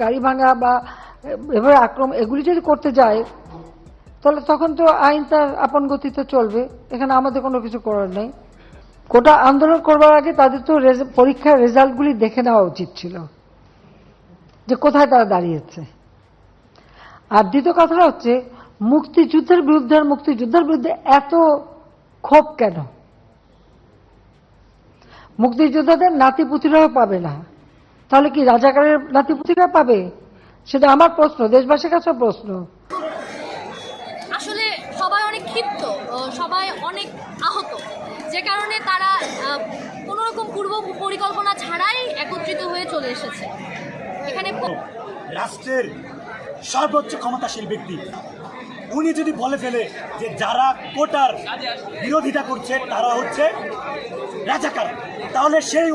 গাড়ি ভাঙা বা এভাবে আক্রমণ এগুলি যদি করতে যায় তাহলে তখন তো আইন তার আপন গতিতে চলবে, এখানে আমাদের কোনো কিছু করার নেই। কোটা আন্দোলন করবার আগে তাদের তো পরীক্ষার রেজাল্টগুলি দেখে নেওয়া উচিত ছিল যে কোথায় তারা দাঁড়িয়েছে। আর দ্বিতীয় কথাটা হচ্ছে মুক্তিযুদ্ধের বিরুদ্ধে আর মুক্তিযুদ্ধের বিরুদ্ধে এত ক্ষোভ কেন? মুক্তিযোদ্ধাদের নাতিপুতিরাও পাবে না, তাহলে কি রাজাকারের নাতিপুতিরা পাবে? সেটা আমার প্রশ্ন, দেশবাসীর কাছে প্রশ্ন। আসলে সবাই অনেক ক্ষিপ্ত, সবাই অনেক আহত, যে কারণে তারা কোনো রকম পূর্ব পরিকল্পনা ছাড়াই একত্রিত হয়ে চলে এসেছে এখানে। রাষ্ট্রের সর্বোচ্চ ক্ষমতাশীল ব্যক্তি উনি যদি বলে ফেলে যে যারা কোটার বিরোধিতা করছে তারা হচ্ছে রাজাকার, তাহলে সেই